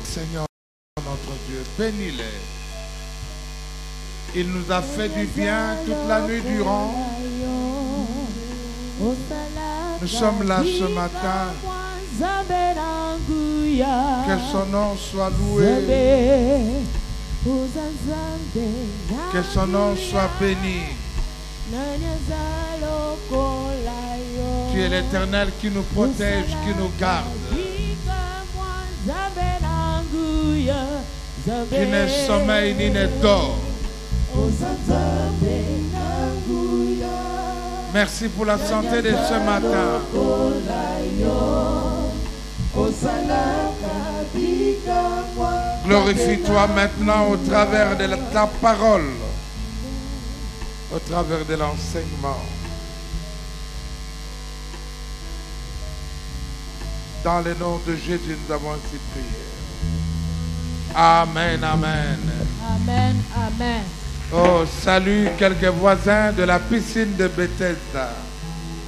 Seigneur notre Dieu, bénis-les. Il nous a fait du bien toute la nuit durant. Nous sommes là ce matin. Que son nom soit loué. Que son nom soit béni. Tu es l'Éternel qui nous protège, qui nous garde. Qui n'est sommeil ni n'est dort. Merci pour la santé de ce matin. Glorifie-toi maintenant au travers de ta parole, au travers de l'enseignement. Dans le nom de Jésus, nous avons ainsi prié. Amen, amen. Amen, amen. Oh, salut quelques voisins de la piscine de Bethesda.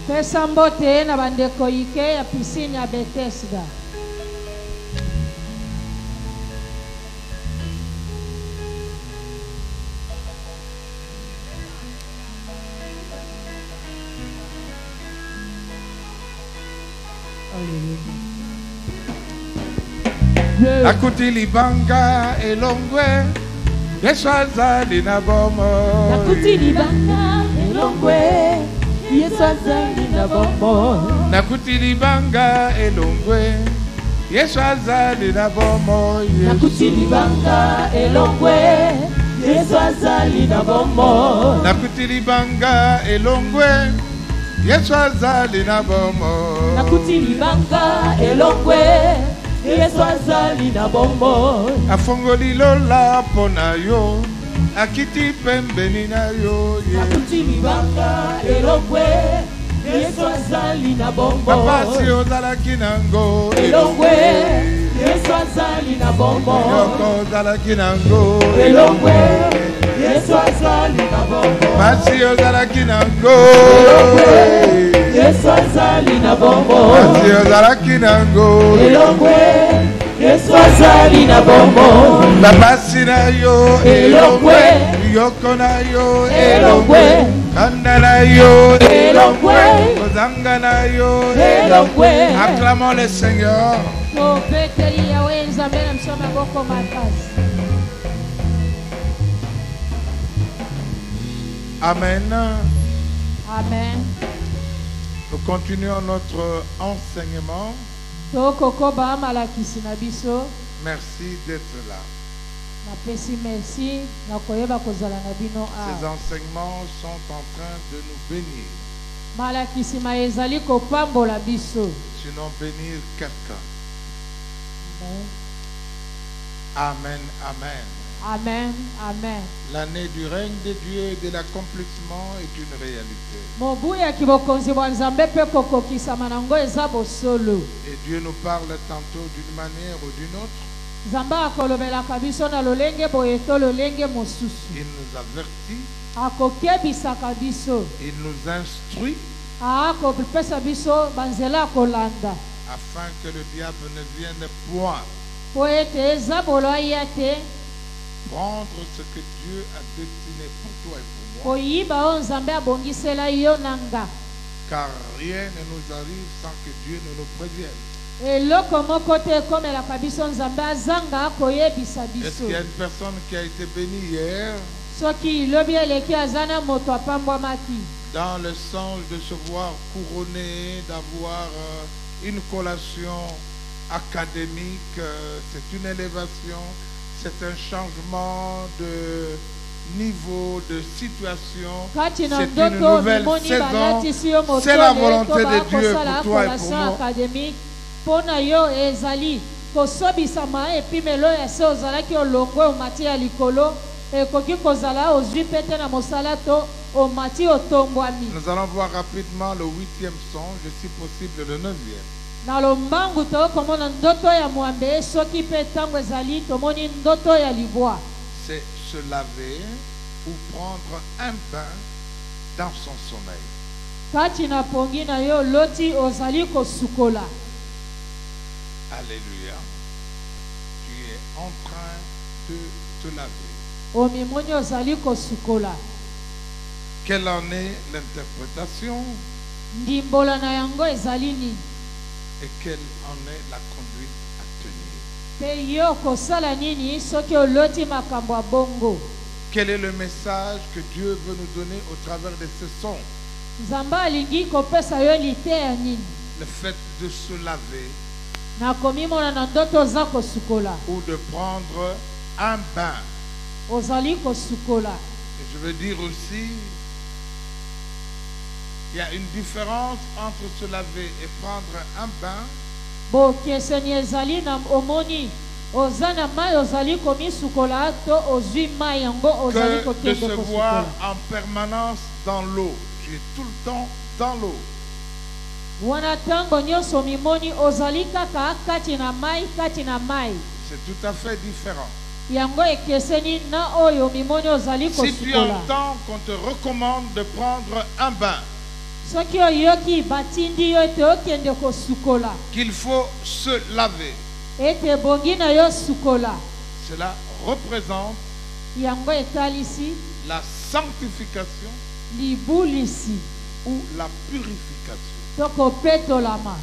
Pesambote na bandeko ike ya piscine ya Bethesda. Nakuti libanga elongwe Yeswaza linabomo. Nakuti libanga elongwe Yeswaza linabomo. Nakuti libanga elongwe Yeswaza linabomo. Nakuti libanga elongwe Yeswaza linabomo. Nakuti libanga elongwe Yeswaza linabomo. Nakuti libanga elongwe Yeswaza linabomo. Afongoli lola pona yo akiti pembeni na yo. Nakuti libanga elongwe Yeswaza linabomo. Papa si ozalaki nango elongwe Yeswaza linabomo. Yoko ozalaki nango elongwe Yeswaza linabomo. Pasi ozalaki nango Yeswaza linabomo. Pasi ozalaki nango elongwe Yeswaza linabomo. Babasi na yo elongwe Yoko na yo elongwe Kanda na yo elongwe Kozanga na yo elongwe. Acclamons le Seigneur. Amen. Amen. Nous continuons notre enseignement. Merci d'être là. Ces enseignements sont en train de nous bénir. Sinon bénir quelqu'un. Amen, amen. Amen, amen. L'année du règne de Dieu et de l'accomplissement est une réalité. Et Dieu nous parle tantôt d'une manière ou d'une autre. Il nous avertit. Il nous instruit. Afin que le diable ne vienne point prendre ce que Dieu a destiné pour toi et pour moi. Car rien ne nous arrive sans que Dieu ne nous prévienne. Est-ce qu'il y a une personne qui a été bénie hier dans le sens de se voir couronné, d'avoir une collation académique? C'est une élévation, c'est un changement de niveau, de situation, c'est une nouvelle saison, c'est la volonté de Dieu pour toi et pour moi. Nous allons voir rapidement le 8e songe, si possible le 9e. na lombangu tokomona ndoto ya mwambe soki pe tango ezali tomoni ndoto ya libwa. C'est se laver ou prendre un bain dans son sommeil. Kati na pongi na yo loti ozali kosukola. Alléluia. Tu es en train de te laver. Omimoni ozali kosukola. Quelle en est l'interprétation Ndimbola na yango ezali nini? et quelle en est la conduite à tenir? Pe yo kosala nini soki oloti makambo ya bongo? Quel est le message que Dieu veut nous donner au travers de ce son? Nzambe alingi kopesa yo liteya nini? Le fait de se laver Na komimona na ndoto oza kosukola. ou de prendre un bain. Ozali kosukola. Et je veux dire aussi, il y a une différence entre se laver et prendre un bain. Bo keseni ezali na omoni oza na mai ozali komisukola to ozwi mai yango ozali Que de kokende se voir kosukola. en permanence dans l'eau. Tu es tout le temps dans l'eau. Wana tango nyonso mimoni ozali kaka kati na mai kati na mai. C'est tout à fait différent. Yango ekeseni na oyo mimoni ozali Si tu kosukola. entends qu'on te recommande de prendre un bain, Soki oyoki batindi yo ete okende kosukola. qu'il faut se laver, Ete bongi na yo sukola. cela représente Yango etalisi la sanctification libulisi ou la purification. to kopetolama.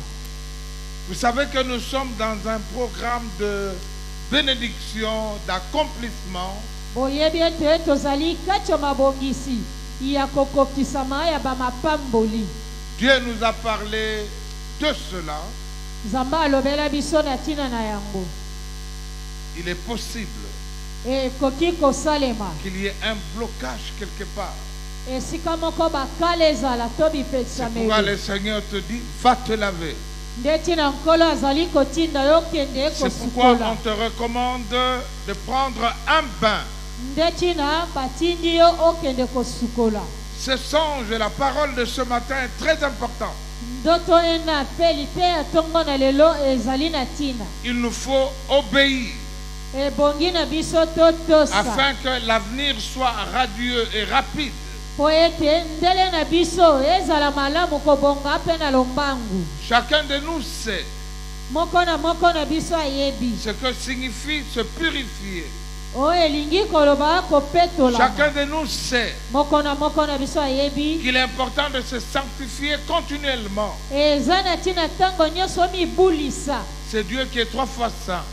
Vous savez que nous sommes dans un programme de bénédiction, d'accomplissement. Boyebi ete tozali kati ya mabongisi ya kokokisama ya bamapamboli. Dieu nous a parlé de cela. Nzambe alobela biso na tina na yango. Il est possible Ekoki kosalema. qu'il y ait un blocage quelque part. Esika moko bakala ezala to C'est bipetisama pourquoi eyo. le Seigneur te dit, va te laver. Nde tina nkolo azali kotinda yo kende C'est pourquoi kosukola. on te recommande de prendre un bain. Nde tina batindi yo okende kosukola. Ce songe et la parole de ce matin est très important. Ndoto ena pe liteya tongo na lelo ezali na tina. Il nous faut obéir Ebongi na biso totosa. afin que l'avenir soit radieux et rapide. Po ete ndele na biso ezala malamu kobonga pe na lombangu. Chacun de nous sait Moko na biso ayebi. ce que signifie se purifier. O elingi koloba kopetola. Chacun de nous sait Moko na biso ayebi. qu'il est important de se sanctifier continuellement. Eza na tina tango nyonso mibulisa. C'est Dieu qui est 3 fois saint.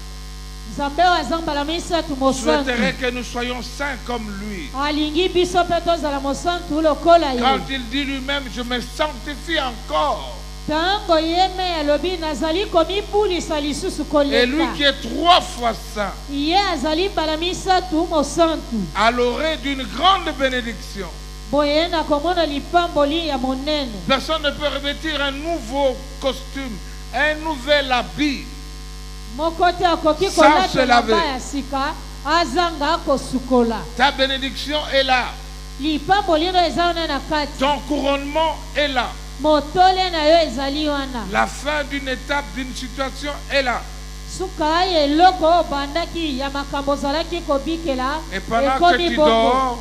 Nzambe wazambala misatu mosantu. Souhaiterait que nous soyons saints comme lui. Alingi biso pe tozala mosantu lokola ye. Quand il dit lui-même, je me sanctifie encore. Tango yeme alobi nazali komibulisa lisusu Et lui qui koleka. est 3 fois saint, Ye azali mbala misatu mosantu. à l'orée d'une grande bénédiction. Boye na komona lipamboli ya monene. Personne ne peut revêtir un nouveau costume, un nouvel habit. Mokote akoki Sans kolata se laver. lamba ya sika azanga kosukola. Ta bénédiction est là. Lipamboli no eza wana na kati. Ton couronnement est là. Motole na yo ezali wana. La fin d'une étape, d'une situation est là. Suka eloko bandaki ya makambo zalaki kobikela. Et pendant que tu dors,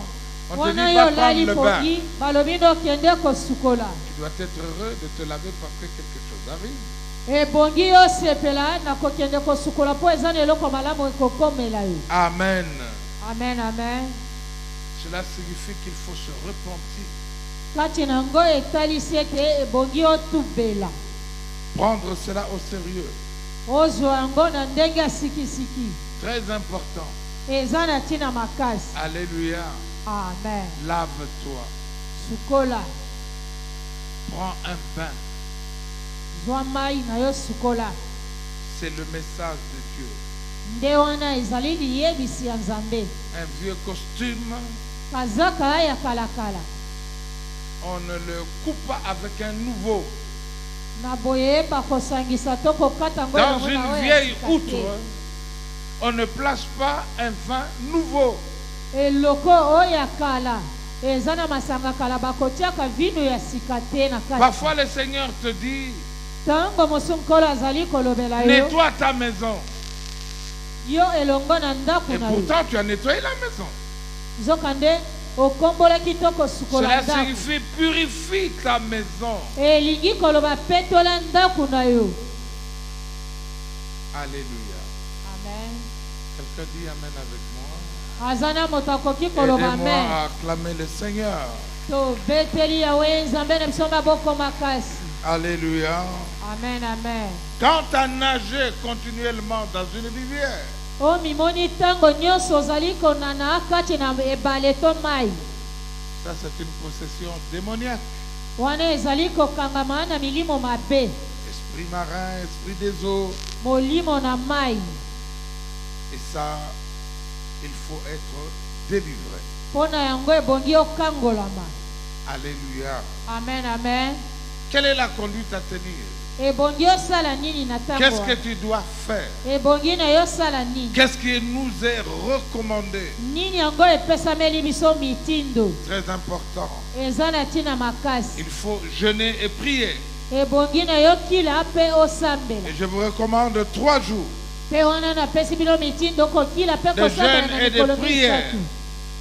on te Wana dit yo va prendre lali le bain. pongi balobi no kende kosukola. Tu dois être heureux de te laver parce que quelque chose arrive. Ebongi yo sepela na kokende kosukola po eza na eloko malamu ekokomela yo. Amen. Amen, amen. Cela signifie qu'il faut se repentir. Kati na ngo etalisi ete ebongi otubela. Prendre cela au sérieux. Ozwa yango na ndenge ya sikisiki. Très important. Eza na ntina makasi. Alléluia. Amen. Lave-toi. Sukola. Prends un bain. Zwa mai na yo sukola. C'est le message de Dieu. Nde wana ezali liyebisi ya Nzambe. Un vieux costume, Kazaka ya kalakala. on ne le coupe pas avec un nouveau. Na boye bakosangisa to kokata ngo Dans une vieille outre, on ne place pas un vin nouveau. eloko oya kala. Eza na masanga kala bakotiaka vino ya sika te na kati. Parfois le Seigneur te dit, Tango mosunkolo azali kolobela yo. Nettoie ta maison. Yo elongo na ndaku Et na yo. pourtant, tu as nettoyé la maison. Zokande okombola kitoko sukola Cela ndaku. signifie purifie ta maison. Elingi koloba petola ndaku na yo. Alléluia. Amen. Quelqu'un dit Amen avec moi. Azana motakoki koloba Aidez-moi amen. à acclamer le Seigneur. To beteli yawe nzambe na biso maboko makasi. Alléluia. Amen, amen. Quand tu as nagé continuellement dans une rivière, O mimoni tango nyonso ozali konana kati na ebale to mai. ça c'est une possession démoniaque. Wana ezali kokangama na milimo mabe. Esprit marin, esprit des eaux. Molimo na mai. Et ça, il faut être délivré. Pona yango ebongi okangolama. Alléluia. Amen, amen. Quelle est la conduite à tenir? Ebongi osala nini na tango? Qu'est-ce que tu dois faire? Ebongi na yo sala nini? Qu'est-ce qui nous est recommandé? Nini yango epesameli biso mitindo? Très important. Eza na tina makasi. Il faut jeûner et prier. Ebongi na yo kila pe osambela. Et je vous recommande 3 jours Pe wana na pesi bilo mitindo kokila pe de kosambela jeûne na et de mikolo prière. misatu.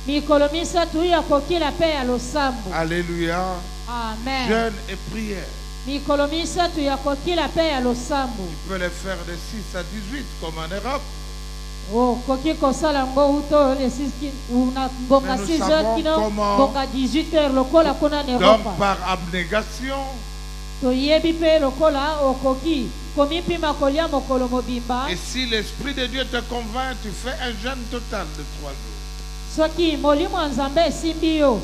Mikolo misatu ya kokila pe ya losambo. Alléluia. Amen. Jeûne et prière. Mikolo misatu ya kokila pe ya losambo. Tu peux les faire de 6 à 18 comme en Europe. Oh, koki kosala ngo uto le siski una ngonga Mais nous 6 savons heures kino comment. ngonga 18 heures lokola kuna Donc Europa. par abnégation, To yebi pe lokola okoki komi pima kolia mokolo mobimba. et si l'Esprit de Dieu te convainc, tu fais un jeûne total de 3 jours. Soki molimo nzambe esimbi yo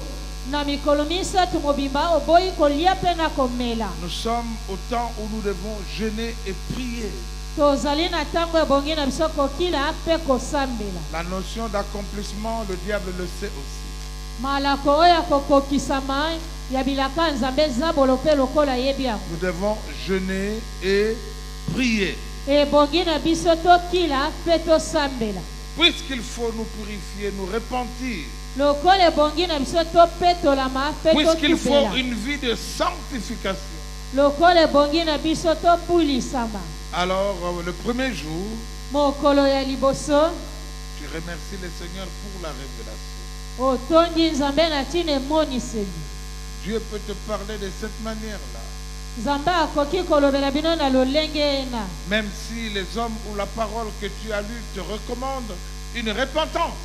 na mikolo misatu mobimba oboyi kolia pe na komela. Nous sommes au temps où nous devons jeûner et prier. Tozali na tango ebongi na biso kokila pe kosambela. La notion d'accomplissement, le diable le sait aussi. Malako oyo kokokisama ya bilaka nzambe zabolo pe lokola yebi yango. Nous devons jeûner et prier. Ebongi na biso tokila pe tosambela. Puisqu'il faut nous purifier, nous repentir. Lokola ebongi na biso topetolama pe Puisqu'il faut totubela. une vie de sanctification. Lokola ebongi na biso topulisama. Alors, le premier jour, Mokolo ya liboso tu remercies le Seigneur pour la révélation. otondi nzambe na tina emoniseli. Dieu peut te parler de cette manière-là. Nzambe akoki kolobela bino na lolenge na. Même si les hommes ou la parole que tu as lue te recommandent une repentance.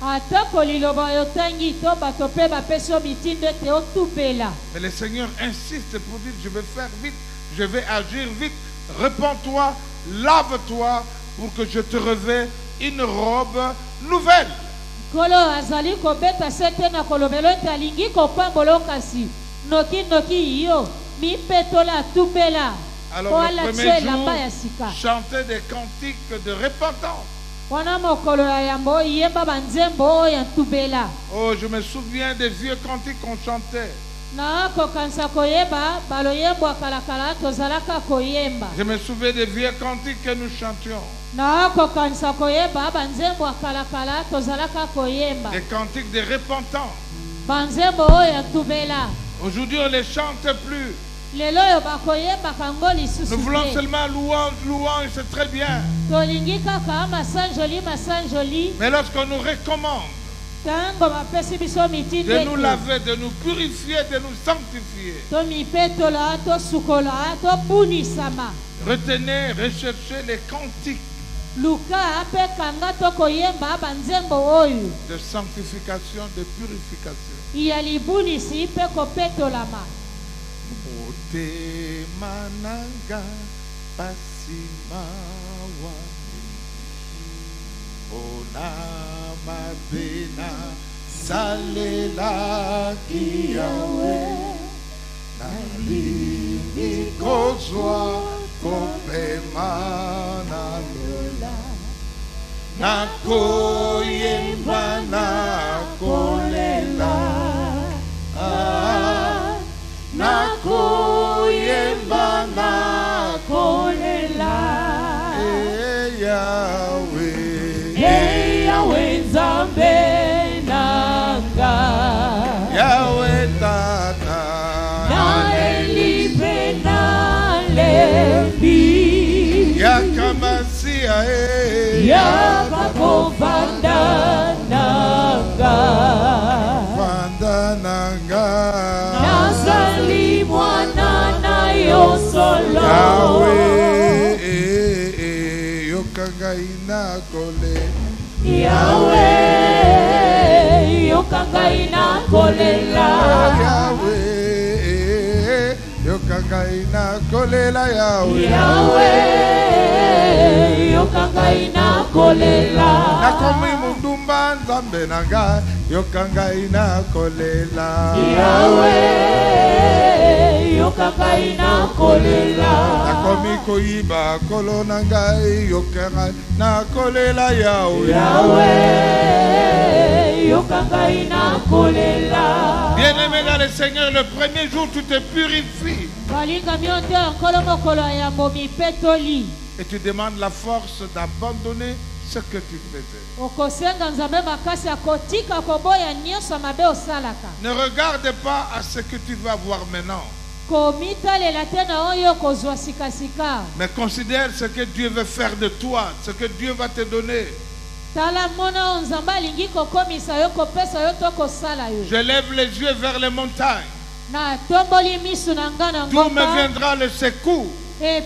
Atako liloba yotangi to bato pe bapesi yo mitindo ete otubela. Mais le Seigneur insiste pour dire, je vais faire vite, je vais agir vite. Repends-toi, lave-toi pour que je te revêt une robe nouvelle. Kolo azali kobeta sete na kolobelo ete alingi kopambola kasi. Noki yo mipetola tubela. Alors le Oala premier tue lamba ya jour, sika. chanter des cantiques de repentance. Wana mokolo ya yambo yemba banzembo ya tubela. Oh, je me souviens des vieux cantiques qu'on chantait. Na kokanisa koyeba balo yembo akalakala tozalaka koyemba. Je me souviens des vieux cantiques que nous chantions. Na kokanisa koyeba banzembo akalakala tozalaka koyemba. Des cantiques de repentance. Banzembo oya tubela. Aujourd'hui, on ne les chante plus. Lelo yo bakoyemba kango lisusu. Nous voulons seulement louange, louange, c'est très bien. Tolingi kaka masanjoli. Mais lorsqu'on nous recommande Tango bapesi biso mitindo de nous laver, de nous purifier, de nous sanctifier, to mipetola to sukola to bunisama. retenez, recherchez les cantiques Luka pe kanga to koyemba banzembo oyo. de sanctification, de purification. Ya libunisi pe kopetolama. Ote mananga pasimawa ona mabena salela kiawe nalingi kozwa kopema na lola nakoyemba nakolela nakoyemba nakolela Yahweh nzambe nanga Yahweh tata na elipe nale yakakovanda nanga nazali mwana na yo solo Yahweh, yokanga ina kole. Yahweh, yokanga ina kolela. Yahweh, yokanga ina kolela. Yahweh, Yahweh, yokanga ina kolela. nakomi mundumba nzambe nanga, yokanga ina kolela. Yahweh, yokanga ina kolela. Nakomi koyiba kolo nanga, yokanga na kolela. Yahweh, Yahweh, yokanga ina kolela. bien-aimé dans le Seigneur, le premier jour tu te purifies et tu demandes la force d'abandonner ce que tu faisais. Ne regarde pas à ce que tu vas voir maintenant, mais considère ce que Dieu veut faire de toi, ce que Dieu va te donner. Je lève les yeux vers les montagnes. D'où me viendra le secours? Le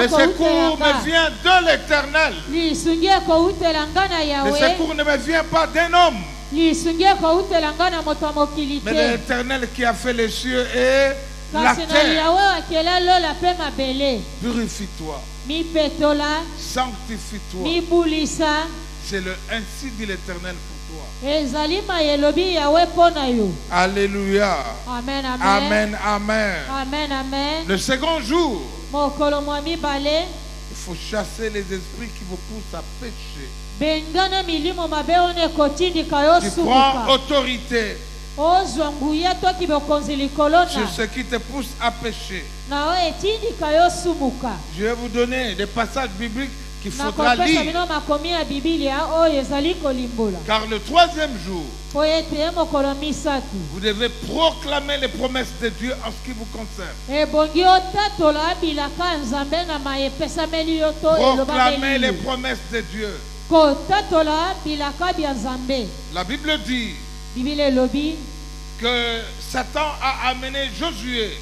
secours me vient de l'Éternel. Le secours ne me vient pas d'un homme, mais de l'Éternel qui a fait les cieux et la terre. Purifie-toi, sanctifie-toi. C'est le ainsi dit l'Éternel pour toi. Alléluia. Amen, amen. Amen, amen. Amen, amen. Le second jour, il faut chasser les esprits qui vous poussent à pécher. Tu prends autorité sur ce qui te pousse à pécher. Je vais vous donner des passages bibliques qu'il faudra lire. Car le troisième jour, vous devez proclamer les promesses de Dieu en ce qui vous concerne. Proclamer les promesses de Dieu. La Bible dit que Satan a amené Josué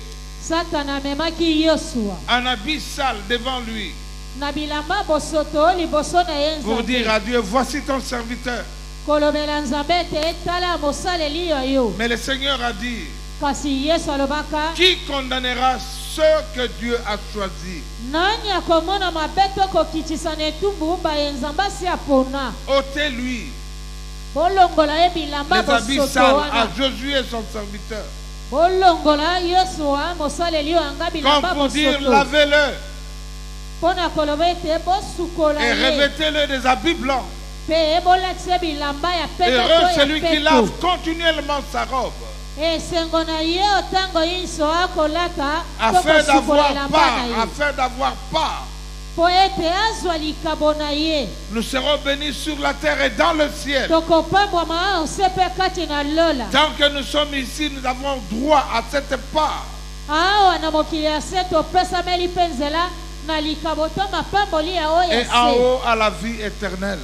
en habit sale devant lui pour dire à Dieu, voici ton serviteur. Mais le Seigneur a dit, qui condamnera ceux que Dieu a choisis? Ôtez-lui les habits sales à Josué son serviteur. Comme pour dire, lavez-le et revêtez-le des habits blancs. Heureux celui qui lave continuellement sa robe, afin d'avoir part. Nous serons bénis sur la terre et dans le ciel. Tant que nous sommes ici, nous avons droit à cette part. Et en haut à la vie éternelle.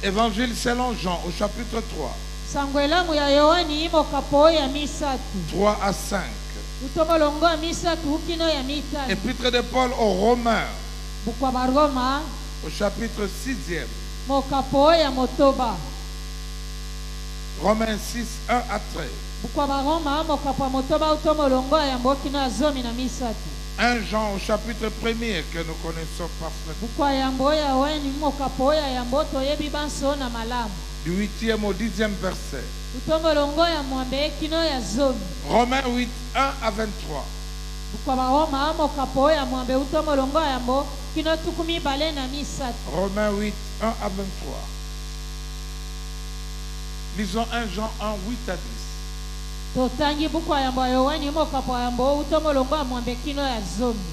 Évangile selon Jean au chapitre 3. 3 à 5. Épître de Paul aux Romains au chapitre 6e. Romains 6, 1 à 13. 1 Jean au chapitre 1er que nous connaissons parfaitement. Du 8e au 10e verset. Romains 8, 1 à 23. Romains 8, 1 à 23. Lisons 1 Jean 1, 8 à 10.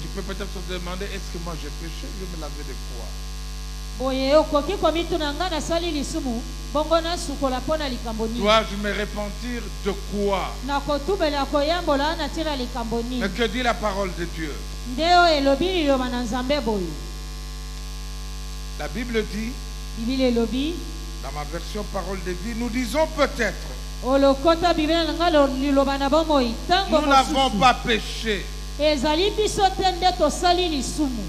Tu peux peut-être te demander, est-ce que moi j'ai péché? Je me laver de quoi? boye okoki komituna nga nasali lisumu bongo nasukola mpo na likambo nini Dois-je me repentir de quoi? nakotubela koyambola na ntina likambo Mais nini que dit la parole de Dieu? nde oyo elobi liloba na nzambe boye La Bible dit, bibili elobi dans ma version parole de vie, nous disons peut-être, olokota biblia na nga liloba na bomoi ntango nous n'avons mosusu pas péché. ezali biso te nde tosali lisumu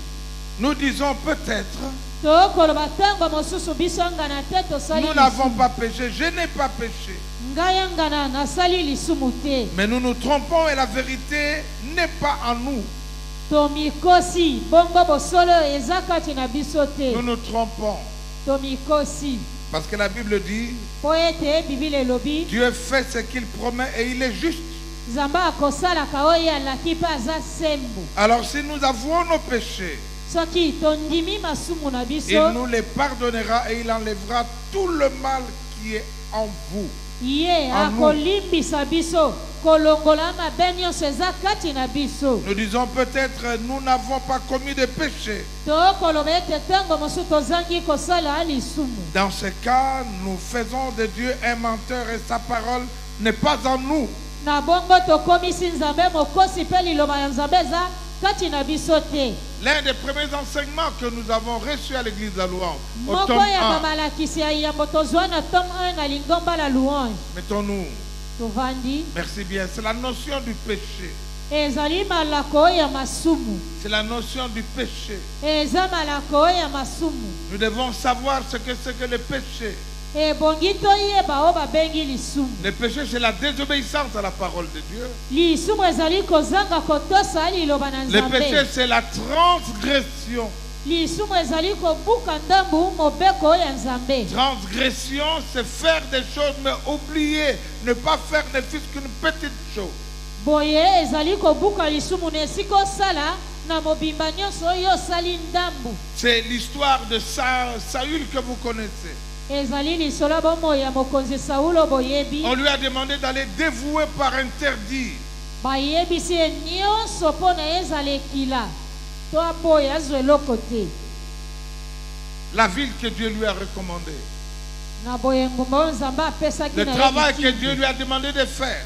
Nous disons peut-être, tokoloba ntango mosusu biso ngana te tosali nous n'avons lisumu pas péché. Je n'ai pas péché. ngai ngana nasali lisumu te Mais nous nous trompons et la vérité n'est pas en nous. tomikosi bongo bosolo eza kati na biso te Nous nous trompons. tomikosi Parce que la Bible dit, po ete bibili elobi Dieu fait ce qu'il promet et il est juste. nzambe akosalaka oyo alaki mpe aza sembo Alors si nous avouons nos péchés, soki tondimi masumu na il biso nous les pardonnera et il enlèvera tout le mal qui est en vous. ye En nous. akolimbisa biso kolongola mabe nyonso eza kati na biso Nous disons peut-être nous n'avons pas commis de péché. tokoloba ete ntango mosusu tozangi kosala lisumu Dans ce cas, nous faisons de Dieu un menteur et sa parole n'est pas en nous. na bongo tokomisi nzambe mokosi mpe liloba ya nzambe eza kati na biso te L'un des premiers enseignements que nous avons reçus à l'église de la Louange, au moko tome ya 1, bamalakisi ya yambo tozwa na tome 1 na lingomba la louange mettons-nous, tovandi merci bien, c'est la notion du péché. ezali malako ya masumu C'est la notion du péché. eza malako ya masumu Nous devons savoir ce que c'est que le péché. ebongi toyeba oyo babengi lisumu Le péché, c'est la désobéissance à la parole de Dieu. lisumu ezali kozanga kotosa liloba na Le péché, nzambe c'est la transgression. lisumu ezali kobuka ndambu mobeko ya nzambe Transgression, c'est faire des choses, mais oublier, ne pas faire ne fût qu'une petite chose. boye ezali kobuka lisumu na esika osala na mobimba nyonso oyo osali ndambu C'est l'histoire de Saül que vous connaissez. ezali lisolo bomoi ya mokonzi saulo boyebi On lui a demandé d'aller dévouer par interdit. bayebisi ye nyonso mpo na ye ezala ekila to aboya azwa eloko te La ville que Dieu lui a recommandée. na boye ngumba oyo nzambe apesaki Le na ye travail que mitindo. Dieu lui a demandé de faire.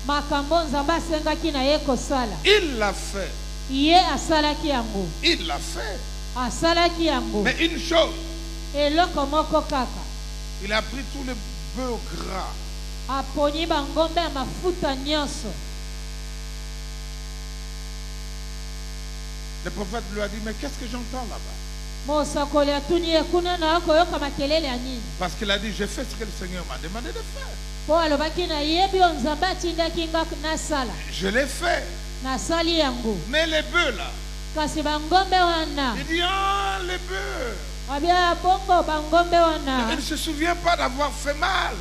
makambo oyo nzambe asengaki na ye kosala Il l'a fait. ye asalaki yango Il l'a fait. asalaki yango Mais une chose, eloko moko kaka il a pris tout le beurre gras. aponi bangombe ya mafuta nyonso Le prophète lui a dit, mais qu'est-ce que j'entends là-bas? mosakoli atuni ye kuna na koyoka makelele ya nini Parce qu'il a dit, j'ai fait ce que le Seigneur m'a demandé de faire. mpo alobaki nayebi oyo nzambe atindaki nga nasala Je l'ai fait. nasali yango Mais les bœufs là, kasi bangombe wana il dit, ah, les bœufs. abia bongo bangombe wana Il ne se souvient pas d'avoir fait mal.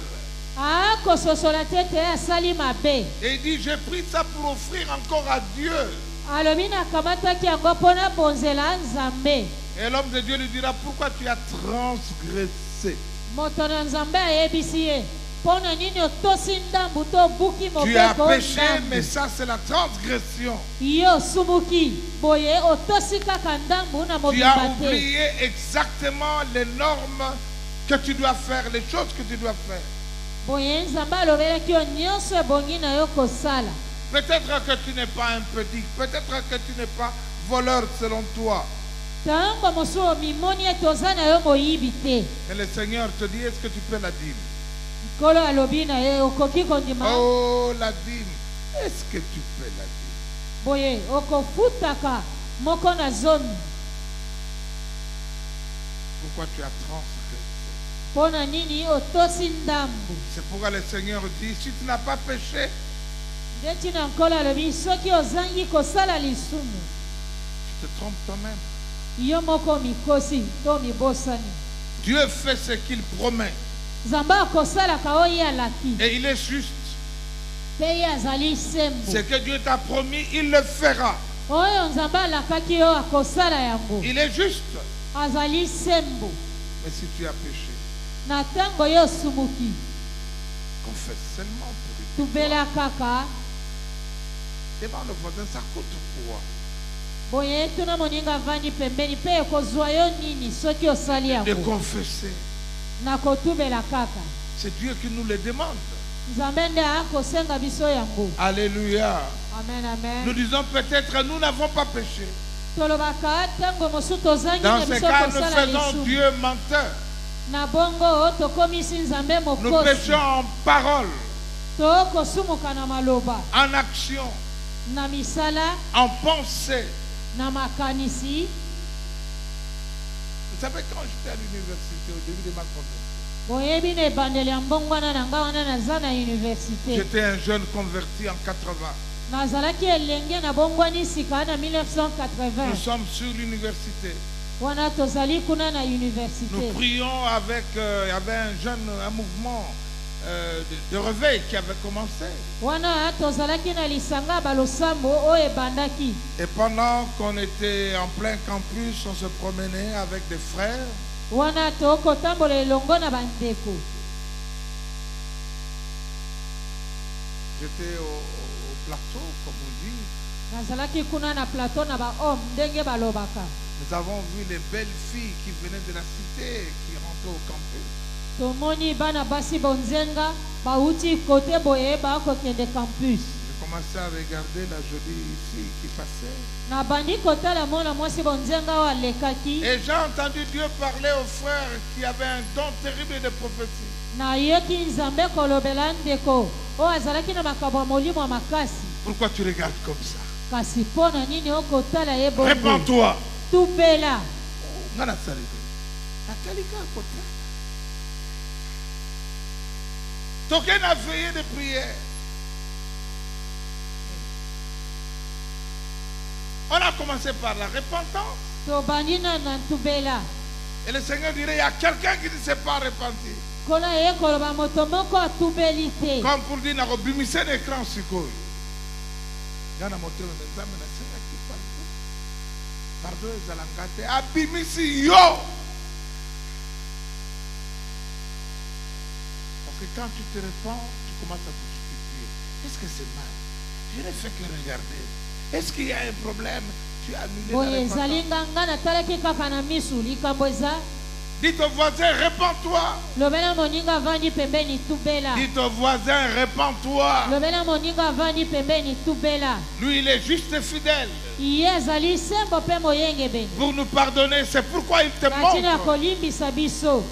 akososola te te asali mabe Et il dit, j'ai pris ça pour offrir encore à Dieu. alobi nakamataki yango mpo nabonzela nzambe Et l'homme de Dieu lui dira, pourquoi tu as transgressé? moto na nzambe ayebisi ye mpo na nini otosi ndambu to obuki Tu as mobeko péché, mais ndambu ça c'est la transgression. ye osumuki boye otosi kaka ndambu na Tu as mobimba te oublié exactement les normes que tu dois faire, les choses que tu dois faire. boye nzambe alobelaki yo nyonso ebongi na yo kosala Peut-être que tu n'es pas un petit, peut-être que tu n'es pas voleur selon toi. ntango mosusu omimoni ete oza na yo moyibi te Mais le Seigneur te dit, est-ce que tu peux la dîme? nkolo alobi na ye okoki kondima Oh, la dîme, est-ce que tu peux la dîme? boye okofutaka moko na zomi Pourquoi tu as transgressé? mpo na nini otosi ndambu C'est pourquoi le Seigneur dit, si tu n'as pas péché, nde ntina nkolo alobi soki ozangi kosala lisumu tu te trompes toi-même. yo moko mikosi to mibosani Dieu fait ce qu'il promet. nzambe akosalaka oyo ye alaki Et il est juste. mpe ye azali sembo Ce que Dieu t'a promis, il le fera. oyo nzambe alakaki yo akosala yango Il est juste. azali sembo Mais si tu as péché, na ntango yo osumuki confesse seulement pour lui. tubela kaka Demande au voisin, ça coûte quoi? boye tuna moninga avandi pembeni mpe ekozwa yo nini soki osali De yango confesser. na kotubela kaka. C'est Dieu qui nous le demande. Nzambe nde akosenga biso yango. Alléluia. Amen, amen. Nous disons peut-être nous n'avons pas péché. Tolobaka ntango mosusu tozangi Dans na ce biso cas, nous kosala faisons lisumu. Dieu menteur. Na bongo tokomisi Nzambe Nous mokosi. péchons en parole, Tokosumuka na maloba, en action, na misala, en pensée. na makanisi. Vous savez, quand j'étais à l'université au début de ma conversion, Boyebi na ebandeli ya mbongwana na nga wana naza na université. j'étais un jeune converti en 80. Nazalaki elenge na bongwani sika na Nous 1980. sommes sur l'université. Wana tozali kuna na Nous université. prions avec, il y avait un mouvement de réveil qui avait commencé. Wana tozalaki na lisanga balosambo o ebandaki. Et pendant qu'on était en plein campus, on se promenait avec des frères. Wana tokotambola elongo na bandeko. J'étais au plateau, comme on dit. Nazalaki kuna na plateau na ba homme ndenge balobaka. Nous avons vu les belles filles qui venaient de la cité, qui rentraient au campus. Tomoni bana basi bonzenga bauti kote boye ba kokende campus. J'ai commencé à regarder la jolie fille qui passait. Na bandi kotala mona mwasi bonzenga wa lekaki. Et j'ai entendu Dieu parler aux frères qui avaient un don terrible de prophétie. Na yoki Nzambe kolobela ndeko o azalaki na makabo ya molimo ya makasi. Pourquoi tu regardes comme ça? Kasi pona nini okotala ye bongo. Répands-toi. Tubela. Ngana salide. Natalika kota. Token a veillé de prière. On a commencé par la repentance. Tobandi na tubela. Et le Seigneur dirait, il y a quelqu'un qui ne s'est pas repenti. Kola ye koloba moto moko atubeli te. Comme pour dire, nakobimise l'écran sikoyo. Yana motelo nzambe na senga ki pardon. Pardon ezalanga te. Abimisi yo. Parce que quand tu te répands, tu commences à te justifier. Est-ce que c'est mal? Je n'ai fait que regarder. Est-ce qu'il y a un problème? Tu as annulé la Boye repentance. zalinga nga natalaki kaka na misu likambo eza. Dites au voisin, répands-toi. Lobela moninga avandi pembeni tubela. Dites au voisin, répands-toi. Lobela moninga avandi pembeni tubela. Lui, il est juste et fidèle Iye azali sembo pe moyengebeni. pour nous pardonner. C'est pourquoi il te Natina montre. kolimbisa biso.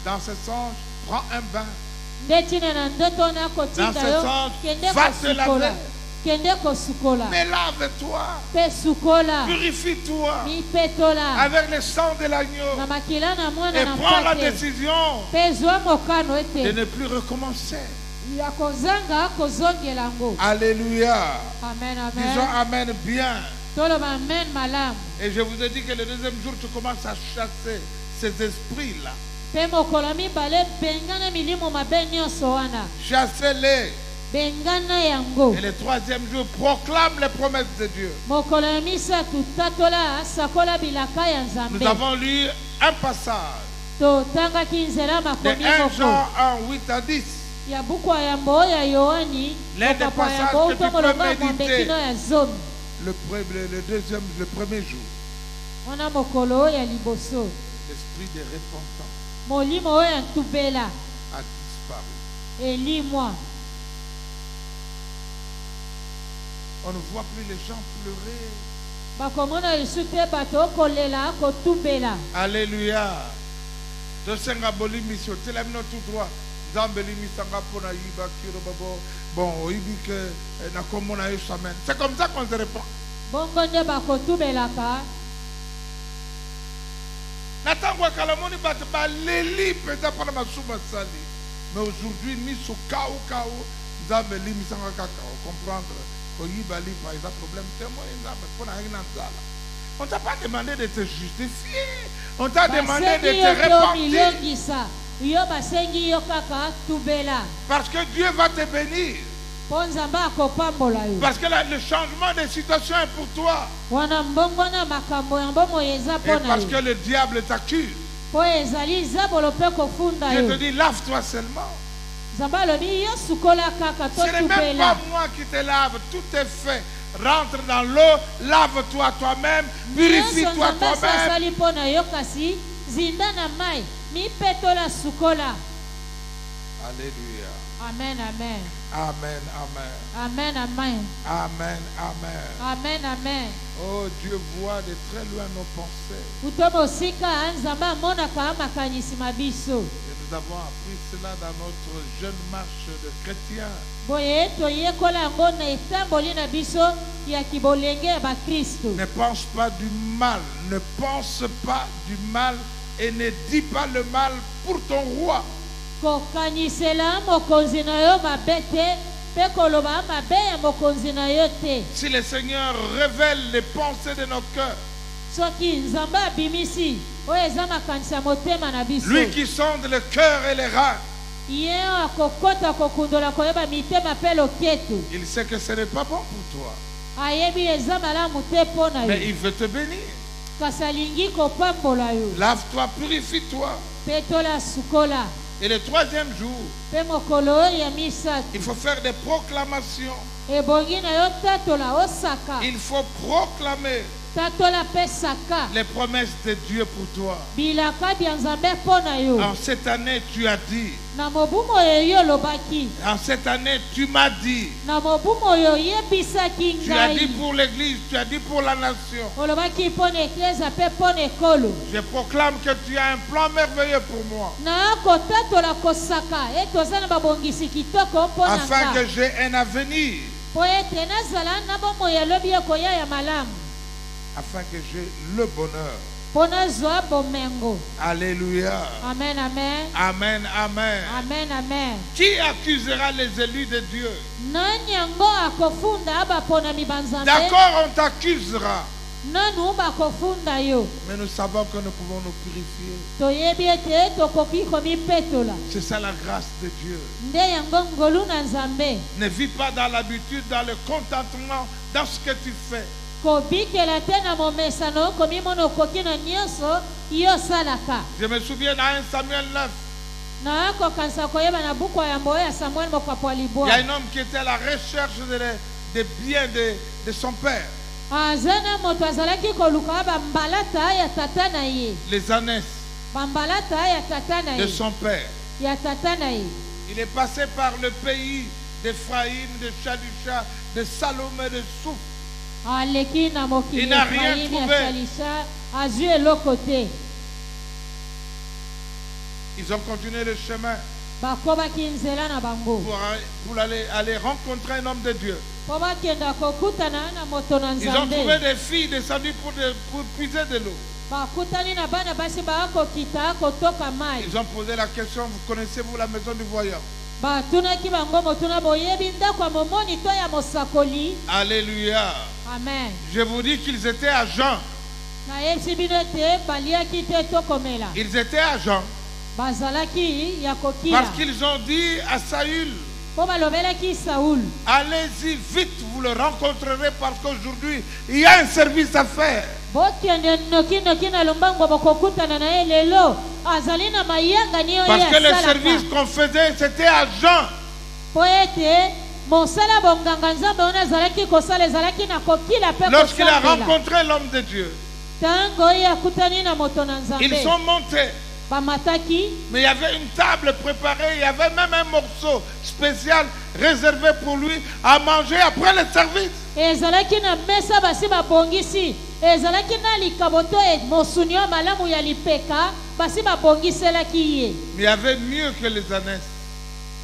Dans ce songe, prends un bain. Ndetina na ndoto na Dans kotinda ce yo sens, kende va te kosukola. laver. Kende kosukola. Mais lave-toi. Pe sukola. Purifie-toi Mipetola. avec le sang de l'agneau. Na makila na mwana Et na prends la mpate. décision Pe zwa mokano de ete. ne plus recommencer. Ya kozanga kozongela ngo. Alléluia. Amen, Disons amen. Amen bien. Toloba amen malamu. Et je vous ai dit que le deuxième jour, tu commences à chasser ces esprits-là. Pe mokolo mibale bengana milimo mabe nyonso wana. Chassez-les. Bengana yango. Et le troisième jour, proclame les promesses de Dieu. Mokolo ya misatu tatola sakola bilaka ya Nzambe. Nous avons lu un passage Totangaki nzela de makomi 1 moko. Jean 1, 8 à 10. Ya buku ya yambo ya Yohani. L'un des mokapa ya passages yambo que tu utomolonga peux méditer. mwambekino ya zomi. Le premier jour, Wana mokolo ya liboso. l'esprit de repentance Molimo oyo ya ntubela. a disparu. Elimwa. On ne voit plus les gens pleurer. Bakomona lisu te bato okolela kotubela. Alléluia. Tosenga bolimisio telamino tout droit. Nzambe limisanga pona yiba kiro babo. Bon, oyibi que na komona yesu amen. C'est comme ça qu'on se répand. Bongo nde bakotubelaka. Natangwa kalamoni bat baleli peza pana masuma sali. Mais aujourd'hui miso kao nzambe limisanga kaka comprendre. Oyiba li par exemple problème témoin nzambe pona ngina nzala. On t'a pas demandé de te justifier. On t'a demandé de te repentir. Yo basengi yo kaka tubela. Parce que Dieu va te bénir. Po Nzambe akopambola yo. Parce que le changement de situation est pour toi. Wana mbongo na makambo ya mbomo eza Et pona parce yo. que le diable t'accuse. Po ezali zabolo pe kofunda Dieu te yo. dit, lave-toi seulement. Nzambe alobi yo sukola kaka to Ce n'est même tubela. pas moi qui te lave. Tout est fait rentre dans l'eau, lave-toi toi-même, purifie-toi toi-même. asali mpo na yo kasi zinda na mai mipetola sukola. Alléluia. Amen, amen. Amen, amen. Amen, amen. Amen, amen. Amen, amen. Oh, Dieu voit de très loin nos pensées. Utomosika nzambe amonaka makanisi mabiso. Et nous avons appris cela dans notre jeune marche de chrétiens. Boye toyekola yango na etamboli na biso ya kibolenge ya bakristo. Ne pense pas du mal, ne pense pas du mal et ne dis pas le mal pour ton roi. Kokanisela mokonzi na yo mabe te pe koloba mabe ya mokonzi na yo te. Si le Seigneur révèle les pensées de nos cœurs, Soki nzambe abimisi oyo eza makanisi ya motema na biso. lui qui sonde le cœur et les reins, Ye akokota kokundola koyeba mitema pe loketo. il sait que ce n'est pas bon pour toi, Ayebi eza malamu te mpo na mais yo. il veut te bénir. Kasi alingi kopambola yo. Lave-toi, purifie-toi. Petola sukola. Et le troisième jour, Pe mokolo ya misato. il faut faire des proclamations. Ebongi na yo tatola osaka. Il faut proclamer Tatola pe saka. les promesses de Dieu pour toi. Bilaka bya nzambe mpo na yo. En cette année, tu as dit. Na mobumu oyo yo olobaki. En cette année, tu m'as dit. Na mobumu oyo oyebisaki Tu as dit ngai. pour l'église, tu as dit pour la nation. Olobaki mpo na eklezia mpe mpo na ekolo. Je proclame que tu as un plan merveilleux pour moi. Na kotatola kosaka etoza na babongisi kitoko mpo na Afin nga. que j'ai un avenir. Po ete nazala na bomoi elobi ekoya ya malamu. Afin que j'ai le bonheur. Mpo nazwa bomengo. Alléluia. Amen, amen. Amen, amen. Amen, amen. Qui accusera les élus de Dieu? Nani yango akofunda baponami banzambe? D'accord, on t'accusera. Nanu bakofunda yo? Mais nous savons que nous pouvons nous purifier. Toyebi ete tokoki komipetola. C'est ça la grâce de Dieu. Nde yango ngolu na nzambe. Ne vis pas dans l'habitude, dans le contentement, dans ce que tu fais. Kobikela te na momesano komimona okoki na nyonso yo salaka. Je me souviens dans 1 Samuel 9, Na kokanisa koyeba na buku ya mboyo ya Samuel mokapo il y a libwa. un homme qui était à la recherche des biens de son père, Azana moto azalaki koluka bambalata ya tata na ye. les ânesses Bambalata ya tata na de ye. son père. Ya tata na ye. Il est passé par le pays d'Éphraïm, de Chalusha, de Salomé, de Souf. Aleki na mokili Il n'a rien Efraïm ya trouvé. Shalisha azwi eloko te. Ils ont continué le chemin Bakobaki nzela na bango. pour aller rencontrer un homme de Dieu. Po bakenda kokutana na moto na Ils ont trouvé nzambe. des filles descendues pour puiser de l'eau. Bakutani na bana basi bakokita kotoka mai. Ils ont posé la question, vous connaissez-vous la maison du voyant? Batunaki bango motuna boyebi ndako ya momoni to ya mosakoli. Alléluia. Amen. Je vous dis qu'ils étaient à Jean. Na yebisi bino te baliaki te tokomela. Ils étaient à Jean. Bazalaki ya kokila. Parce qu'ils ont dit à Saül, Po balobelaki Saul. allez-y vite, vous le rencontrerez parce qu'aujourd'hui, il y a un service à faire. Bokende noki na lombango bokokutana na ye lelo. Azali na mayanga ni oyo Parce que le asalaka. service qu'on faisait, c'était à Jean. Po ete mosala bonganga nzambe ona azalaki kosala ezalaki na kokila pe Lorsqu'il a kosambela. rencontré l'homme de Dieu, Tango ye akutani na moto na ils nzambe. sont montés. Bamataki. Mais il y avait une table préparée, il y avait même un morceau spécial réservé pour lui à manger après le service. Ezalaki na mesa basi babongisi. Ezalaki na likabo to mosuni oyo malamu ya lipeka basi babongiselaki ye. Mais il y avait mieux que les ânesses.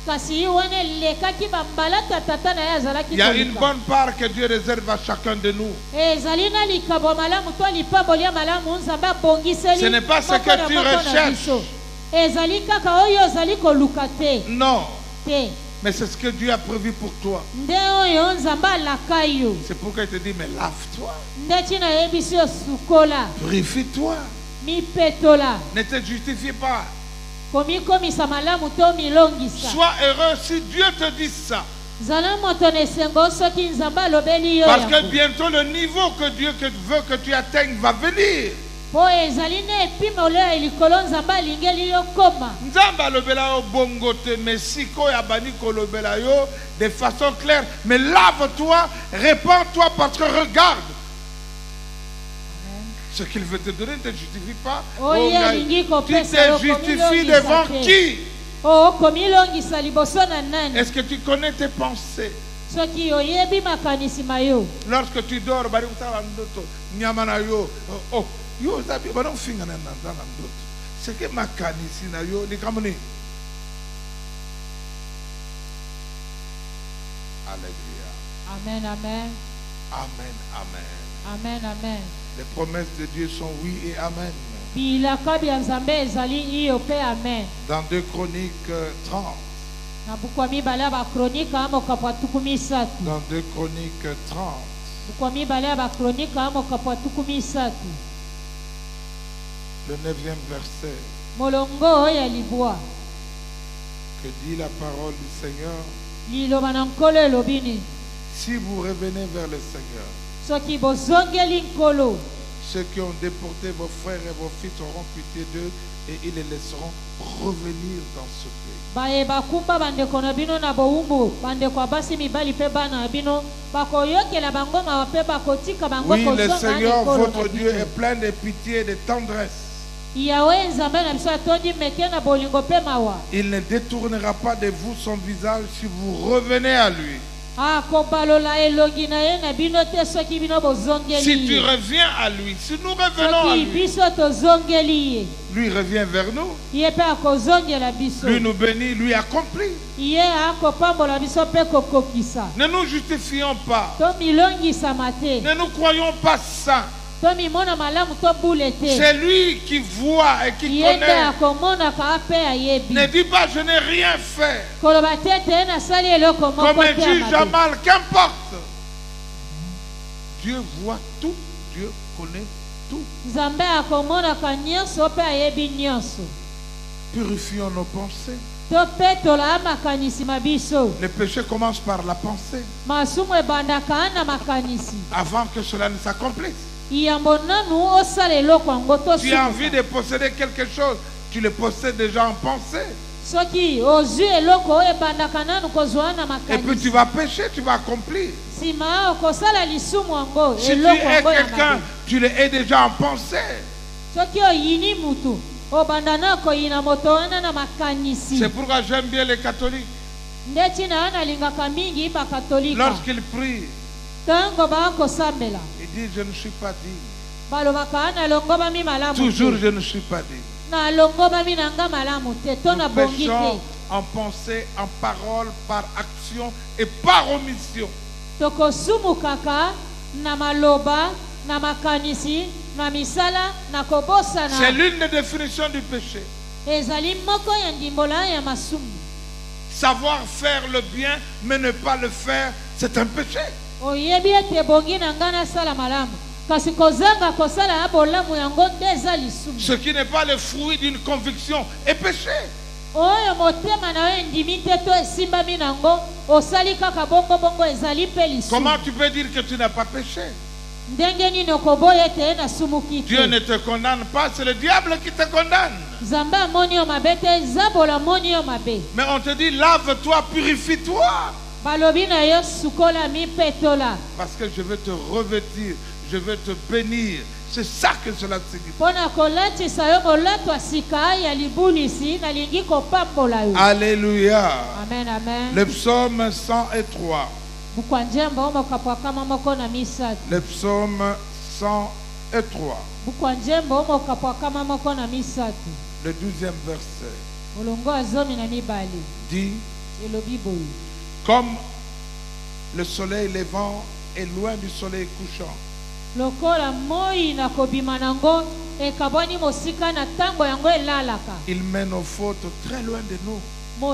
Kasi wana lekaki bambalata tata na ye azalaki Il y a une koluka. bonne part que Dieu réserve à chacun de nous. Ezali na likabo malamu to lipamboli ya malamu nzambe abongiseli. Ce n'est pas ce moko que na tu moko na recherches. biso. Ezali kaka oyo ozali koluka te. Non, Te. mais c'est ce que Dieu a prévu pour toi. Nde oyo nzambe alaka yo. C'est pourquoi il te dit, mais lave-toi, Nde tina yebisi yo sukola. purifie-toi. Mipetola. Ne te justifie pas. Komikomisa malamu to milongisa. Sois heureux si Dieu te dit ça. Zala moto na esengo soki nzambe alobeli yo Parce que yango. bientôt le niveau que Dieu veut que tu atteignes va venir. po ezali na epima olea likolo nzambe alingeli yo koma. Nzambe alobela yo bongo te, mais sikoyo abandi kolobela yo de façon claire. Mais lave-toi, répands-toi parce que regarde. Ce qu'il veut te donner ne te justifie pas. Oh, tu te justifies devant qui? Oh, komilongisa liboso na nani? Est-ce que tu connais tes pensées? Soki oyebi makanisi mayo. Lorsque tu dors, bari utala ndoto, nyama na yo, oh, yo zabi bana finga na ndoto. C'est que makanisi na yo ni kamoni. Alléluia. Amen, amen. Amen, amen. Amen, amen. Les promesses de Dieu sont oui et amen. Dans 2 Chroniques 30. Dans 2 Chroniques 30. Le 9e verset. Que dit la parole du Seigneur? Si vous revenez vers le Seigneur, ceux qui ont déporté vos frères et vos fils auront pitié d'eux et ils les laisseront revenir dans ce pays. Oui, le Seigneur, votre Dieu, est plein de pitié et de tendresse. Il ne détournera pas de vous son visage si vous revenez à lui. Si tu reviens à lui, si nous revenons à lui, lui revient vers nous, lui nous bénit, lui accomplit. Ne nous justifions pas, ne nous croyons pas saints. C'est lui qui voit et qui connaît. Ne dis pas je n'ai rien fait. Comme un juge à mal, qu'importe. Dieu voit tout, Dieu connaît tout. Purifions nos pensées. Le péché commence par la pensée. Avant que cela ne s'accomplisse. Tu as envie de posséder quelque chose, tu le possèdes déjà en pensée. Et puis tu vas pécher, tu vas accomplir. Si tu es quelqu'un, tu le es déjà en pensée. C'est pourquoi j'aime bien les catholiques. Lorsqu'ils prient, il dit je ne suis pas digne. Toujours je ne suis pas digne. Nous péchons en pensée, en parole, par action et par omission. C'est l'une des définitions du péché. Savoir faire le bien mais ne pas le faire, c'est un péché. Ce qui n'est pas le fruit d'une conviction est péché. Comment tu peux dire que tu n'as pas péché? Dieu ne te condamne pas, c'est le diable qui te condamne. Mais on te dit lave-toi, purifie-toi. Parce que je veux te revêtir, je veux te bénir. C'est ça que cela signifie. Alléluia. Amen, amen. Le psaume 103. Le psaume 103. Le 12e verset dit: comme le soleil levant est loin du soleil couchant, il mène nos fautes très loin de nous. Il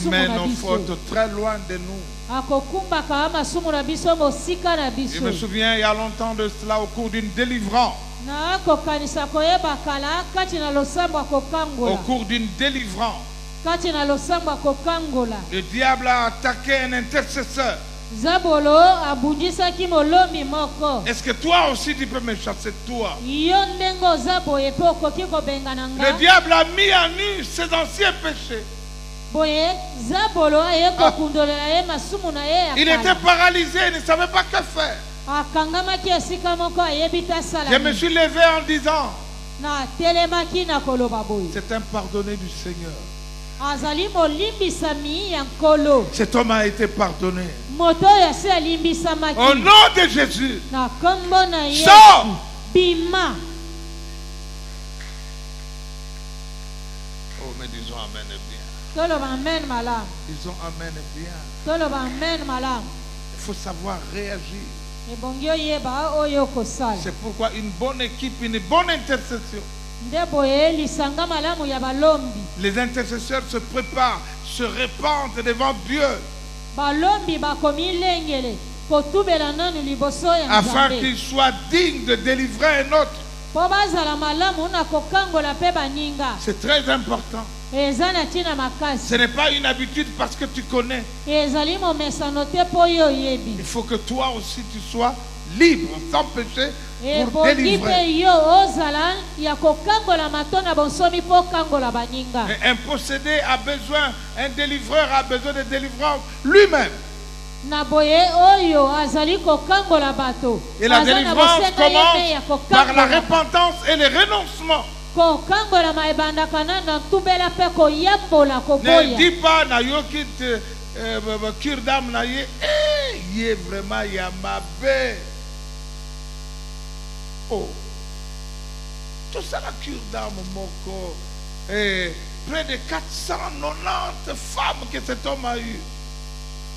mène nos fautes très loin de nous. Je me souviens il y a longtemps de cela, au cours d'une délivrance. Au cours d'une délivrance, le diable a attaqué un intercesseur. Zabolo abundisaki molombi moko. Est-ce que toi aussi tu peux me chasser, toi? Yo ndengo zaboye pe okoki kobengana nga. Le diable a mis à nu ses anciens péchés. Boye zabolo aye kokundolela ye masumu na ye ya Il était paralysé, il ne savait pas que faire. akangamaki esika moko ayebi ta sala. Je me suis levé en disant, na telemaki na koloba boye. c'est un pardonné du Seigneur. Azali molimbisami ya nkolo. Cet homme a été pardonné. Moto ya se alimbisamaki. Au nom de Jésus. Na kombo na Yesu. Sors! Bima. Oh, mais disons amen bien. Toloba amen malam. Disons amen bien. Toloba amen malam. Il faut savoir réagir. Ebongyo yeba oyo kosala. C'est pourquoi une bonne équipe, une bonne intercession. Ndeboye lisanga malamu ya balombi. Les intercesseurs se préparent, se répandent devant Dieu. Balombi bakomi lengele kotubela nanu liboso ya Nzambe. Afin qu'ils soient dignes de délivrer un autre. Po bazala malamu na kokangola pe baninga. C'est très important. Eza na tina makasi. Ce n'est pas une habitude parce que tu connais. Ezali momesano te po yo yebi. Il faut que toi aussi tu sois libre, sans péché, pour délivrer. Yo ozala ya kokangola matona bonsomi po kangola baninga. Et un possédé a besoin, un délivreur a besoin de délivrance lui-même. Na boye oyo azali kokangola bato. Et la délivrance commence par la repentance et le renoncement. Ne dis pas na yo kit kirdam na ye ye vraiment yamabe. Oh, tout ça la kirdam moko. Près de 490 femmes que cet homme a eu.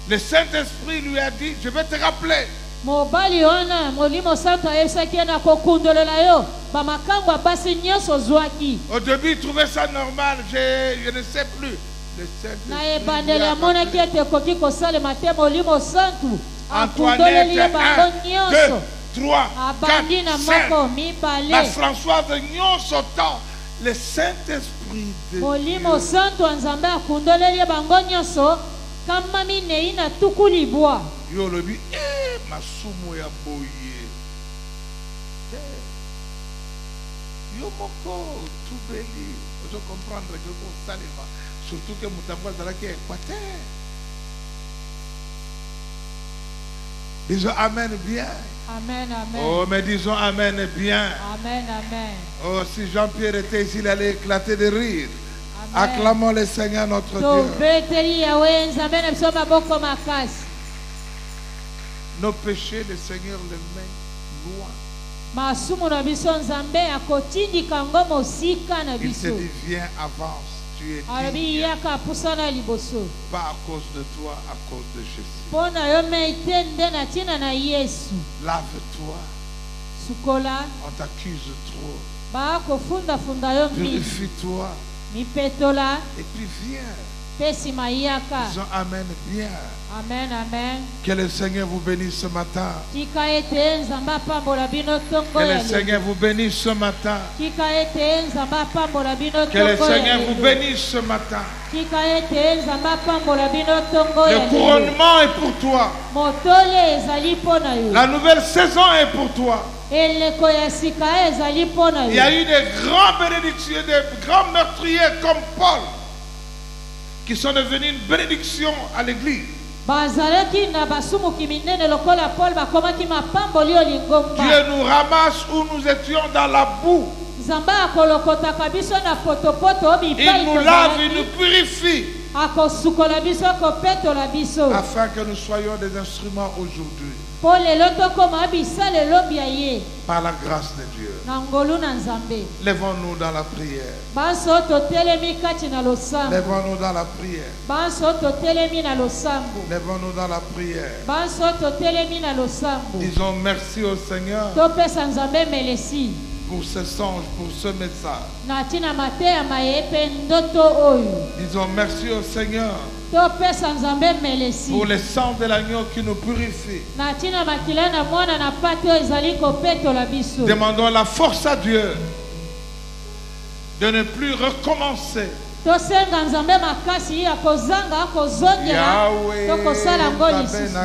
Le Saint-Esprit lui a dit, je vais te rappeler. Mobali ona molimo santo ayesaki na kokundolela yo bamakango abasi nyonso zwaki. Au début il trouvait ça normal, je ne sais plus. Le na ebandela monaki ete koki kosalema te molimo santo Antoinette 1, 2, 3, abandi na 4, moko 5. mibale. La Françoise nyonso temps le Saint-Esprit de molimo Dieu. santo Nzambe akundoleli bango nyonso kama minei na tukulibwa. Yo lobi masumu ya boye. Yo moko tubeli. Vous comprendre que vous salez surtout que Mutambo Zalaki est Équateur. Disons Amen bien. Amen, amen. Oh, mais disons Amen bien. Amen, amen. Oh, si Jean-Pierre était ici, il allait éclater de rire. Amen. Acclamons le Seigneur notre Dieu. Nos péchés, le Seigneur les met loin. Il te dit, viens, avance. Tu es digne. Pas à cause de toi, à cause de Jésus. Lave-toi. On t'accuse trop. Purifie-toi. Et puis viens. Disons Amen bien. Amen, amen. Que le Seigneur vous bénisse ce matin. Que le Seigneur vous bénisse ce matin. Que le Seigneur vous bénisse ce matin. Le couronnement est pour toi. La nouvelle saison est pour toi. Il y a eu des grands bénédictions, des grands meurtriers comme Paul qui sont devenus une bénédiction à l'église. Dieu nous ramasse où nous étions dans la boue. Il nous lave, il nous purifie. Afin que nous soyons des instruments aujourd'hui. Par la grâce de Dieu. Lèvons-nous dans la prière. Lèvons-nous dans la prière. Lèvons-nous dans la prière. Disons merci au Seigneur pour ce songe, pour ce message. Disons merci au Seigneur pour le sang de l'agneau qui nous purifie. Demandons la force à Dieu de ne plus recommencer tosenga nzambe makasi ya kozanga kozongela tokosala ngo lisusu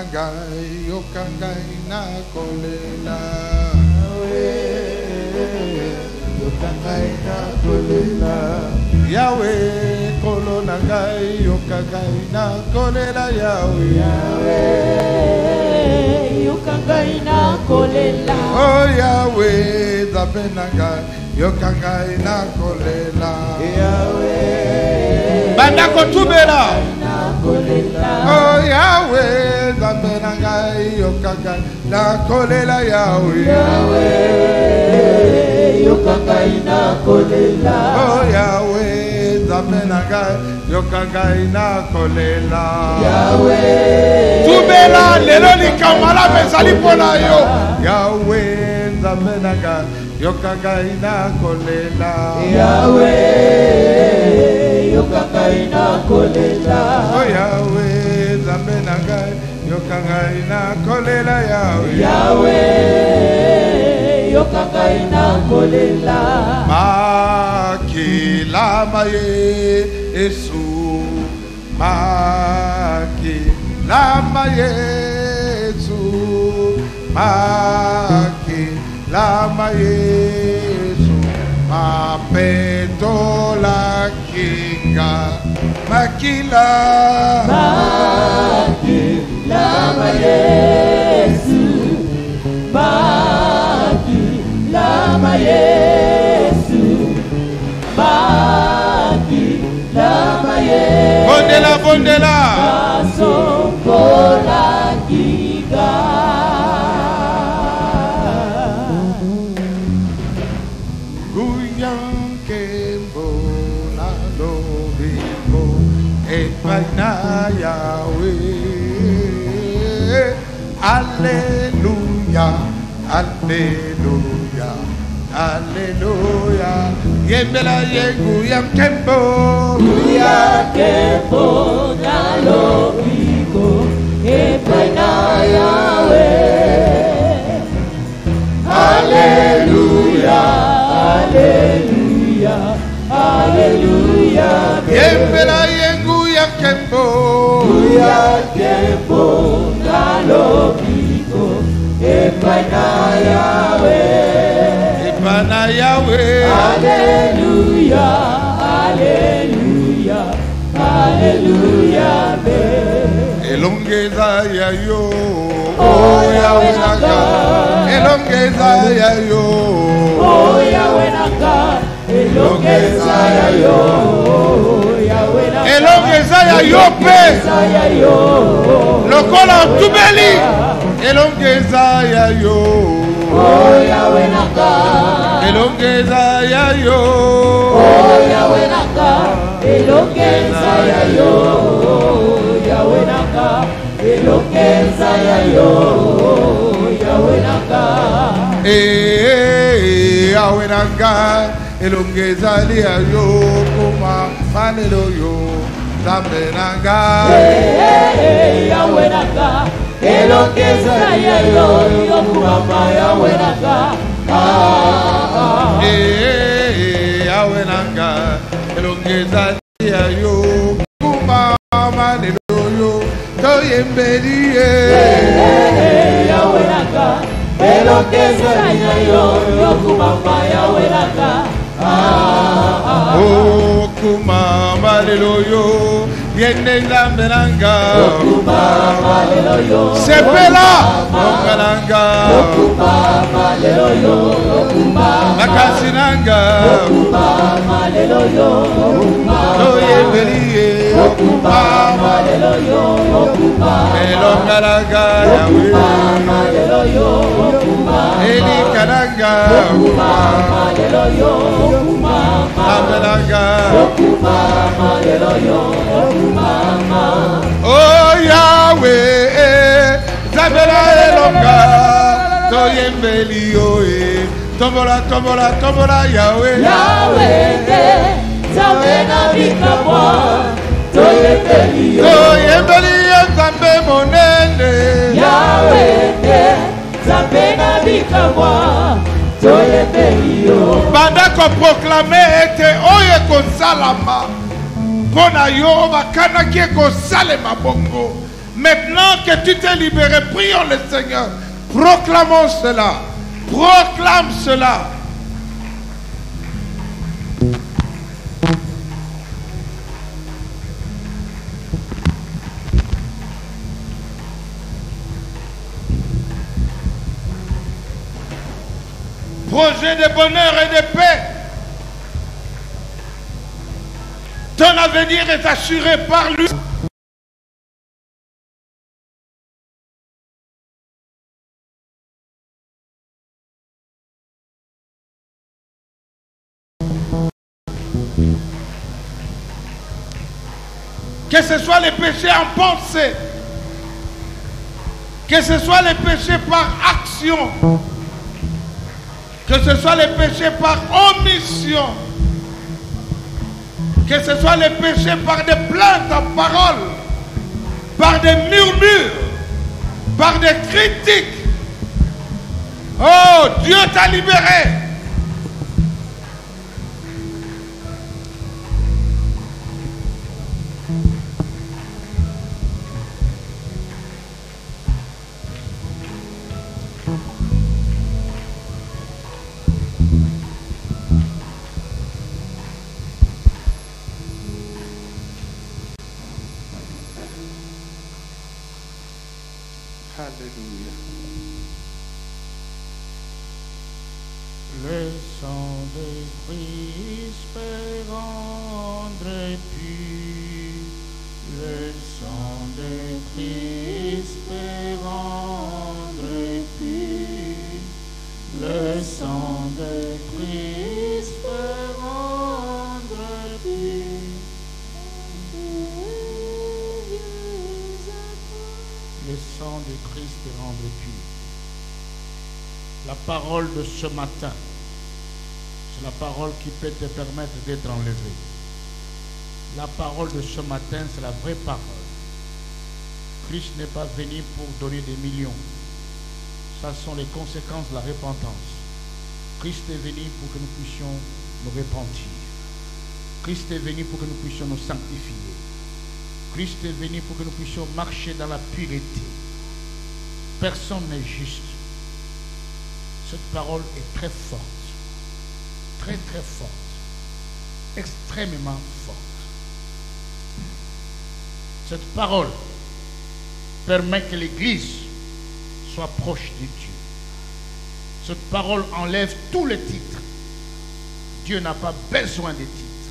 Yahweh, kolona ngai yokangai na kolela Yahweh. Yahweh, yokangai na kolela. Oh Yahweh, nzambe na ngai yokangai na kolela. Yahweh, banda kotubela. Oh Yahweh, nzambe na ngai yokangai na kolela Yahweh. Yahweh, yokangai na kolela. Oh Yahweh, nzambe na ngai yokangai na kolela. Yahweh, tubela lelo likamala bezali mpona yo. Yahweh, nzambe na ngai yokangai na kolela. Yahweh, yokangai na kolela. Oh Yahweh, nzambe na ngai yokangai na kolela Yahweh. Yahweh, yokangai na kolela. Makilama Yesu, makilama Yesu, makilama Yesu, mapetola kinga, makila, makilama Yesu, makilama Yesu, makilama Yesu. bondela bondela. Asombola kinga. Epaina Yahweh, Alléluia, Alléluia, Alléluia. Yembela yengu yamkembo, yamkembo nalobiko. Epaina Yahweh, Alléluia, Alléluia, Alléluia. yembela yengu yamkembo, yamkembo nalobiko. Epaina Yahweh, Epaina Yahweh. Alléluia, Alléluia, Alléluia. Elongeza ya yo, oh Yahweh nanga. Elongeza ya yo, oh Yahweh nanga. Elongeza ya yo, Yahweh nanga. elongeza ya yo pe, lokola tubeli. Elongeza ya yo, oh Yahweh nanga. elongeza ya yo, oh Yahweh nanga. Elongeza ya yo, Yahweh nanga. Elongeza ya yo, Yahweh nanga. Yahweh nanga. Elongeza ya yo, kuma manelo yo, nzambe nanga. Yahweh nanga. Elongeza ya yo, kuma Yahweh nanga. Yahweh nanga. Elongeza ya yo, kuma manelo yo, toyembeli ye. Yahweh nanga. Elongeza ya yo, kuma Yahweh nanga. Oh, kuma malelo yo, yende nzambe nanga. Kuma malelo yo, sepela nanga nanga. Kuma malelo yo, makasi nanga. Kuma malelo yo, toyembeli ye. Kuma malelo yo, elonga nanga Yahweh. malelo yo, elika nanga. malelo yo, nzambe nanga. malelo yo, Oh Yahweh, nzambe na elonga, toyembeli yo e. Tombola, tombola, tombola Yahweh. Yahweh, nzambe na bikamwa, toyembeli yo. Toyembeli yo nzambe monene. Yahweh, nzambe na bikamwa, toyembeli yo. Banda ko proclamer ete oye kosalama Maintenant que tu t'es libéré, prions le Seigneur. Proclamons cela. Proclame cela. Projet de bonheur et de paix. Ton avenir est assuré par lui. Que ce soit les péchés en pensée, que ce soit les péchés par action, que ce soit les péchés par omission, que ce soit les péchés par des plaintes en parole, par des murmures, par des critiques. Oh, Dieu t'a libéré. Alléluia. Le sang de Christ peut rendre pur. Le sang de Christ peut rendre pur. Le sang de Christ peut rendre pur. Le sang de Christ te rendre pur. La parole de ce matin, c'est la parole qui peut te permettre d'être enlevé. La parole de ce matin, c'est la vraie parole. Christ n'est pas venu pour donner des millions. Ça sont les conséquences de la repentance. Christ est venu pour que nous puissions nous repentir. Christ est venu pour que nous puissions nous sanctifier. Christ est venu pour que nous puissions marcher dans la pureté. Personne n'est juste. Cette parole est très forte. Très très forte. Extrêmement forte. Cette parole permet que l'Église soit proche de Dieu. Cette parole enlève tous les titres. Dieu n'a pas besoin des titres.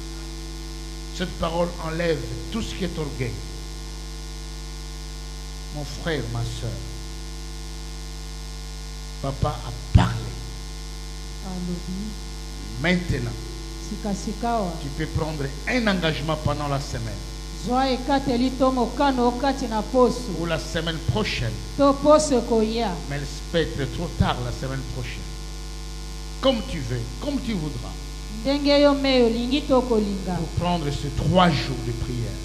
Cette parole enlève tout ce qui est orgueil. Mon frère, ma soeur, papa a parlé. Maintenant, tu peux prendre un engagement pendant la semaine. Ou la semaine prochaine. Mais il peut être trop tard la semaine prochaine. Comme tu veux, comme tu voudras. Pour prendre ces 3 jours de prière.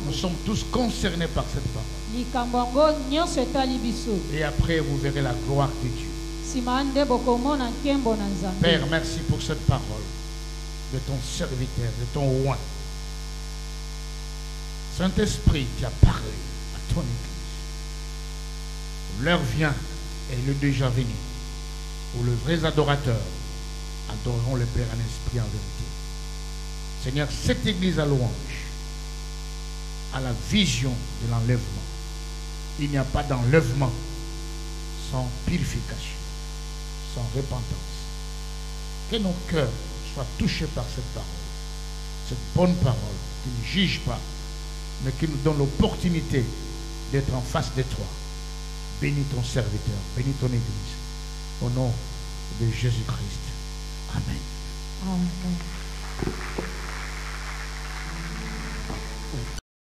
Nous sommes tous concernés par cette parole. Et après, vous verrez la gloire de Dieu. Père, merci pour cette parole de ton serviteur, de ton roi. Saint-Esprit, tu as parlé à ton Église. L'heure vient et il est déjà venu où les vrais adorateurs adoreront le Père en esprit et en vérité. Seigneur, cette Église à louange a la vision de l'enlèvement. Il n'y a pas d'enlèvement sans purification, sans repentance. Que nos cœurs soient touchés par cette parole, cette bonne parole qui ne juge pas, mais qui nous donne l'opportunité d'être en face de toi. Bénis ton serviteur, bénis ton Église. Au nom de Jésus-Christ. Amen. Amen.